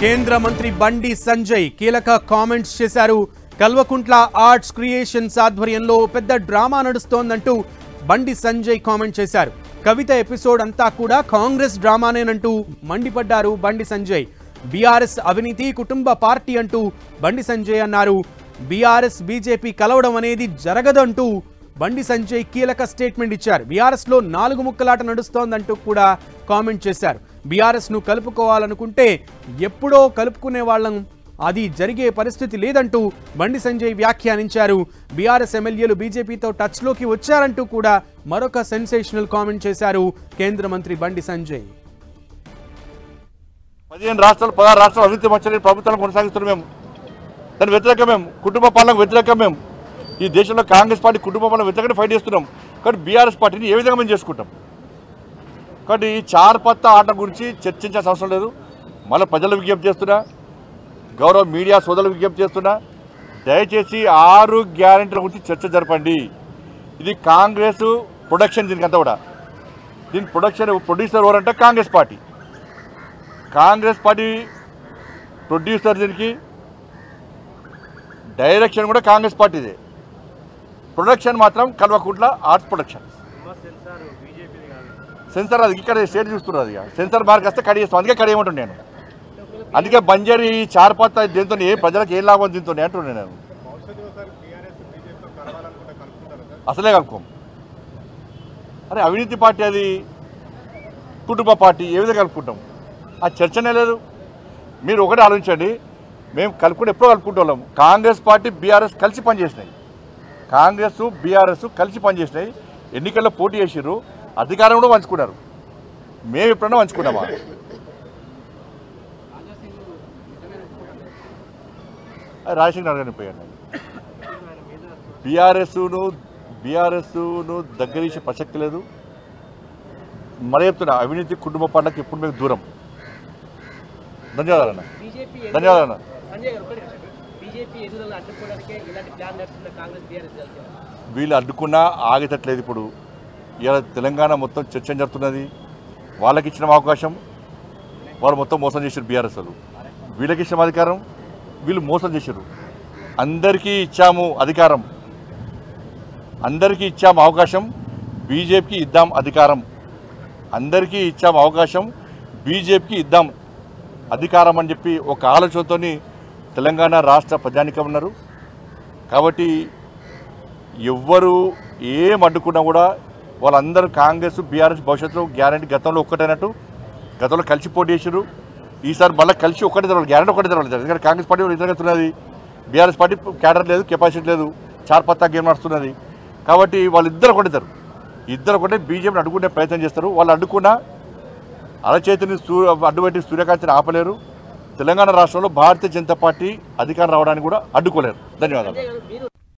కేంద్ర మంత్రి బండి సంజయ్ కీలక కామెంట్స్ చేశారు. కల్వకుంట్ల ఆర్ట్స్ క్రియేషన్స్ ఆధ్వర్యంలో పెద్ద డ్రామా నడుస్తోందంటూ బండి సంజయ్ కామెంట్ చేశారు. కవిత ఎపిసోడ్ అంతా కూడా కాంగ్రెస్ డ్రామానేనంటూ మండిపడ్డారు బండి సంజయ్. బీఆర్ఎస్ అవినీతి కుటుంబ పార్టీ అంటూ బండి సంజయ్ అన్నారు. బీఆర్ఎస్ బీజేపీ కలవడం అనేది జరగదంటూ బండి సంజయ్ కీలక స్టేట్మెంట్ ఇచ్చారు. బీఆర్ఎస్ లో 4 ముక్కలాట నడుస్తోందంటూ కూడా కామెంట్ చేశారు. బీఆర్ఎస్ ను కలుపుకోవాలనుకుంటే ఎప్పుడో కలుపుకునే వాళ్ళం, అది జరిగే పరిస్థితి లేదంటూ బండి సంజయ్ వ్యాఖ్యానించారు. బీఆర్ఎస్ ఎమ్మెల్యేలు బీజేపీతో టచ్ లోకి వచ్చారంటూ కూడా మరొక సెన్సేషనల్ కామెంట్ చేశారు కేంద్ర మంత్రి బండి సంజయ్. 16 రాష్ట్రాలు 16 రాష్ట్రాలు అభివృద్ధి మంచి ప్రభుత్వాన్ని కొనసాగిస్తున్నాం. మేము దాని వ్యతిరేకం, మేము కుటుంబ పాలనకు వ్యతిరేకం. మేము ఈ దేశంలో కాంగ్రెస్ పార్టీ కుటుంబ పాలన వ్యతిరేకంగా ఫైట్ చేస్తున్నాం. కానీ బీఆర్ఎస్ పార్టీని ఏ విధంగా మేము చేసుకుంటాం? కాబట్టి ఈ చార్పత్తా ఆట గురించి చర్చించాల్సిన అవసరం లేదు. మళ్ళీ ప్రజలు విజ్ఞప్తి చేస్తున్నా, గౌరవ మీడియా సోదరులకు విజ్ఞప్తి చేస్తున్నా, దయచేసి 6 గ్యారెంటీల గురించి చర్చ జరపండి. ఇది కాంగ్రెస్ ప్రొడక్షన్, దీనికంతా కూడా దీని ప్రొడ్యూసర్ ఎవరంటే Congress party. Congress party producer, దీనికి డైరెక్షన్ కూడా కాంగ్రెస్ పార్టీదే. ప్రొడక్షన్ మాత్రం కల్వకుంట్ల ఆర్ట్స్ ప్రొడక్షన్. సెన్సార్ అది ఇక్కడ స్టేట్ చూస్తున్నారు. అది సెన్సార్ మార్క్ వస్తే కడి చేస్తాం. అందుకే కడి ఏమంటున్నాను నేను. అందుకే బంజారీ చార్పత్తా దీంతో ఏ ప్రజలకు ఏం లాభం దీంతో అంటున్నాను నేను. అసలే కలుపుకోం. అరే అవినీతి పార్టీ, అది కుటుంబ పార్టీ, ఏ విధంగా కలుపుకుంటాం? ఆ చర్చనే లేదు. మీరు ఒకటే ఆలోచించండి, మేము కలుపుకుంటే ఎప్పుడో కలుపుకుంటాం. కాంగ్రెస్ పార్టీ బీఆర్ఎస్ కలిసి పనిచేసినాయి. కాంగ్రెస్ బీఆర్ఎస్ కలిసి పనిచేసినాయి. ఎన్నికల్లో పోటీ చేసిర్రు, అధికారం కూడా పంచుకున్నారు. మేము ఎప్పుడన్నా పంచుకున్నామా? రాజశేఖర్ గారిని పోయాను. బీఆర్ఎస్ను దగ్గరీసే ప్రసక్తి లేదు. మరి చెప్తున్నా, అవినీతి కుటుంబ పాలనకి ఎప్పుడు మేము దూరం. ధన్యవాదాలన్న. ధన్యవాదాలన్న. వీళ్ళు అడ్డుకున్నా ఆగేటట్లేదు. ఇప్పుడు ఇలా తెలంగాణ మొత్తం చర్చ జరుగుతున్నది. వాళ్ళకి ఇచ్చిన అవకాశం వాళ్ళు మొత్తం మోసం చేశారు. బీఆర్ఎస్ వాళ్ళు వీళ్ళకి ఇచ్చిన అధికారం, వీళ్ళు మోసం చేశారు. అందరికీ ఇచ్చాము అధికారం, అందరికీ ఇచ్చాము అవకాశం, బీజేపీకి ఇద్దాం అధికారం. అందరికీ ఇచ్చాము అవకాశం, బీజేపీకి ఇద్దాం అధికారం అని చెప్పి ఒక ఆలోచనతో తెలంగాణ రాష్ట్ర ప్రజానికం ఉన్నారు. కాబట్టి ఎవ్వరు ఏం అడ్డుకున్నా కూడా వాళ్ళందరూ కాంగ్రెస్ బీఆర్ఎస్ భవిష్యత్తులో గ్యారంటీ గతంలో ఒక్కటైనట్టు గతంలో కలిసి పోటీ చేశారు. ఈసారి మళ్ళీ కలిసి ఒక్కటే తెరవాలి, గ్యారంటీ ఒకటే తెరవాలి. ఎందుకంటే కాంగ్రెస్ పార్టీ ఇతరగతున్నది, బీఆర్ఎస్ పార్టీ క్యాడర్ లేదు, కెపాసిటీ లేదు, చార్పత్తా గేమ్ నడుస్తున్నది. కాబట్టి వాళ్ళిద్దరు ఒకటిద్దరు, ఇద్దరు ఒకటే బీజేపీని అడ్డుకునే ప్రయత్నం చేస్తారు. వాళ్ళు అడ్డుకున్నా అరచేతిని అడ్డుపెట్టి సూర్యకాంతిని ఆపలేరు. తెలంగాణ రాష్ట్రంలో భారతీయ జనతా పార్టీ అధికారం రావడానికి కూడా అడ్డుకోలేరు. ధన్యవాదాలు.